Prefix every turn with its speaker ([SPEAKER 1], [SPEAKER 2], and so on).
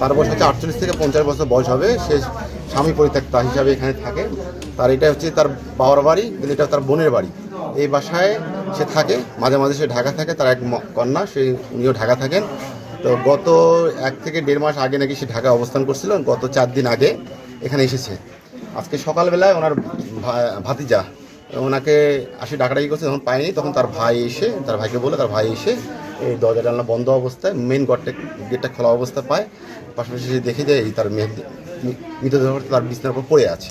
[SPEAKER 1] তার বয়স হচ্ছে 48 থেকে 50 বছর বয়স হবে। সে স্বামী পরিত্যক্তা হিসাবে এখানে থাকে। তার এটা হচ্ছে তার বাবার বাড়ি, কিন্তু এটা তার বোনের বাড়ি। এই বাসায় সে থাকে, মাঝে মাঝে সে ঢাকা থাকে। তার এক কন্যা, উনিও ঢাকা থাকেন। তো গত 1 থেকে 1.5 মাস আগে নাকি সে ঢাকা অবস্থান করছিল। গত 4 দিন আগে এখানে এসেছে। আজকে সকালবেলায় ওনার ভাতিজা ওনাকে ডাকাডাকি করছে, যখন পায়নি তখন তার ভাইকে বলে তার ভাই এসে এই দরজা জানলা বন্ধ অবস্থায় মেন গেটটা খোলা অবস্থায় পায়। পাশাপাশি সে দেখে যায় এই তার মৃতদেহ তার বিছানার উপর পড়ে আছে।